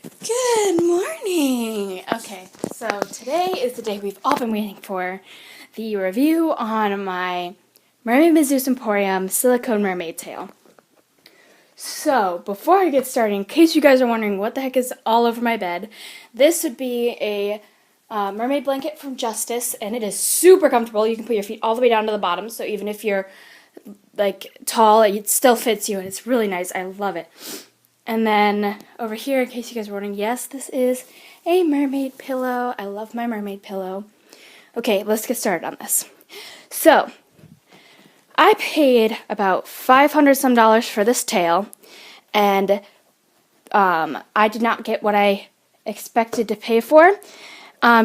Good morning! Okay, so today is the day we've all been waiting for, the review on my Mermaid Mezuse Emporium silicone mermaid tail. So, before I get started, in case you guys are wondering what the heck is all over my bed, this would be a mermaid blanket from Justice, and it is super comfortable. You can put your feet all the way down to the bottom, so even if you're like tall, it still fits you, and it's really nice. I love it. And then over here, in case you guys are wondering, yes, this is a mermaid pillow. I love my mermaid pillow. Okay, let's get started on this. So, I paid about $500 some for this tail, and I did not get what I expected to pay for.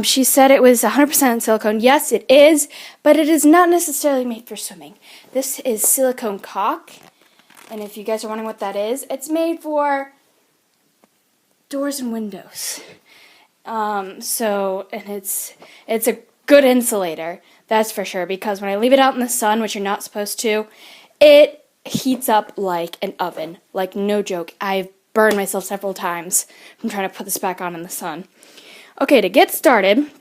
She said it was 100% silicone. Yes, it is, but it is not necessarily made for swimming. This is silicone caulk. And if you guys are wondering what that is, it's made for doors and windows. And it's a good insulator, that's for sure, because when I leave it out in the sun, which you're not supposed to, it heats up like an oven. Like, no joke. I've burned myself several times from trying to put this back on in the sun. Okay, to get started,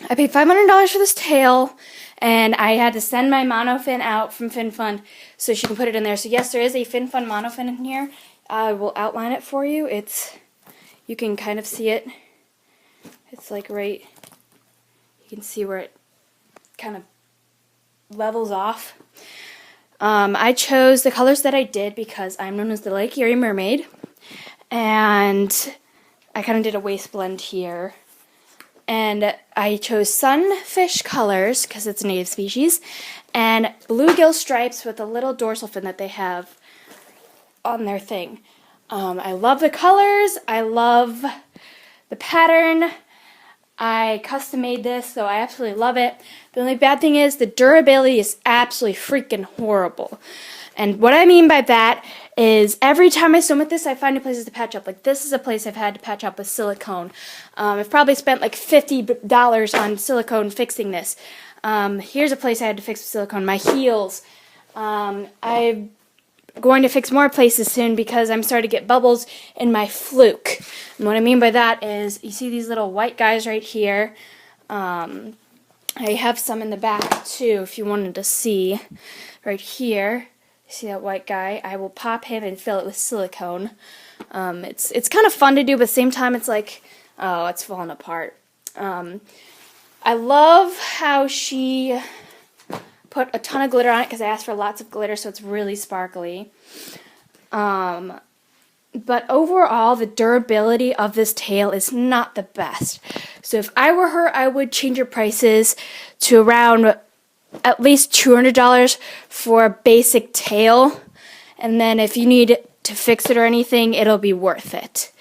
I paid $500 for this tail, and I had to send my monofin out from FinFund so she can put it in there. So yes, there is a FinFund monofin in here. I will outline it for you. You can kind of see it. It's like right, you can see where it kind of levels off. I chose the colors that I did because I'm known as the Lake Erie Mermaid, and I kind of did a waist blend here. And I chose sunfish colors, because it's a native species, and bluegill stripes with a little dorsal fin that they have on their thing. I love the colors. I love the pattern. I custom made this, so I absolutely love it. The only bad thing is the durability is absolutely freaking horrible. And what I mean by that is every time I swim with this, I find new places to patch up. Like, this is a place I've had to patch up with silicone. I've probably spent like $50 on silicone fixing this. Here's a place I had to fix with silicone. My heels. I'm going to fix more places soon because I'm starting to get bubbles in my fluke. And what I mean by that is, you see these little white guys right here. I have some in the back too, if you wanted to see. Right here. See that white guy? I will pop him and fill it with silicone. It's kind of fun to do, but at the same time it's like, oh, it's falling apart. I love how she put a ton of glitter on it because I asked for lots of glitter, so it's really sparkly. But overall, the durability of this tail is not the best. So if I were her, I would change her prices to around at least $200 for a basic tail, and then if you need to fix it or anything, it'll be worth it.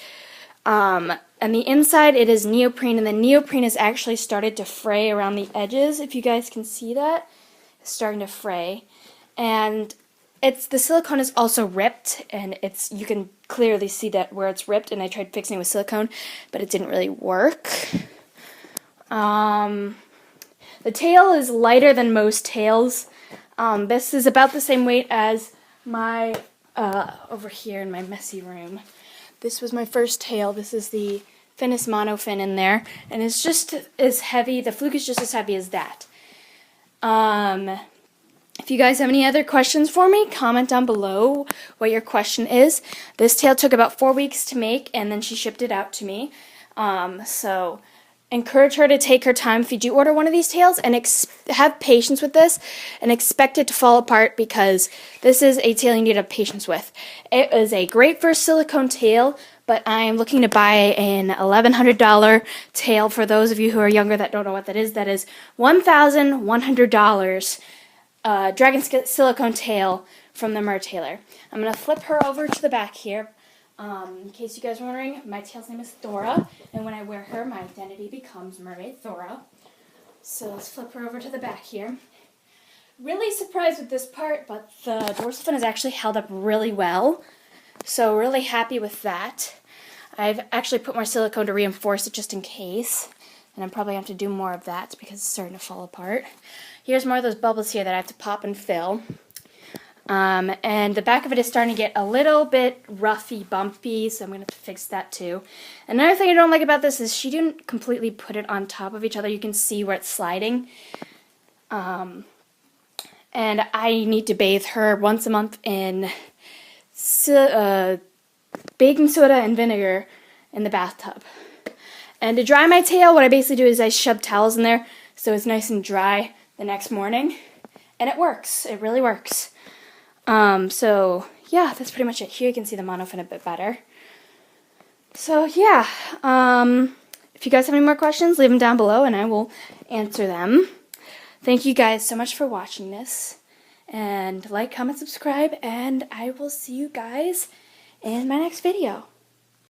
And the inside, it is neoprene, and the neoprene has actually started to fray around the edges. If you guys can see that, it's starting to fray, and the silicone is also ripped, and you can clearly see that where it's ripped. And I tried fixing it with silicone, but it didn't really work. The tail is lighter than most tails. This is about the same weight as my, over here in my messy room. This was my first tail. This is the thinnest monofin in there, and it's just as heavy. The fluke is just as heavy as that. If you guys have any other questions for me, comment down below what your question is. This tail took about 4 weeks to make, and then she shipped it out to me. So encourage her to take her time if you do order one of these tails, and have patience with this and expect it to fall apart, because this is a tail you need to have patience with. It is a great first silicone tail, but I am looking to buy an $1,100 tail. For those of you who are younger that don't know what that is $1,100 dragon silicone tail from the Mer Tailor. I'm going to flip her over to the back here. In case you guys are wondering, my tail's name is Thora, and when I wear her, my identity becomes Mermaid Thora. So let's flip her over to the back here. Really surprised with this part, but the dorsal fin is actually held up really well, so really happy with that. I've actually put more silicone to reinforce it just in case, and I'm probably going to have to do more of that because it's starting to fall apart. Here's more of those bubbles here that I have to pop and fill. And the back of it is starting to get a little bit roughy, bumpy, so I'm going to have to fix that too. Another thing I don't like about this is she didn't completely put it on top of each other. You can see where it's sliding. And I need to bathe her once a month in baking soda and vinegar in the bathtub. And to dry my tail, what I basically do is I shove towels in there so it's nice and dry the next morning. And it works. It really works. So yeah, that's pretty much it. Here you can see the monofin a bit better. So yeah, if you guys have any more questions, leave them down below and I will answer them. Thank you guys so much for watching this. And like, comment, subscribe, and I will see you guys in my next video.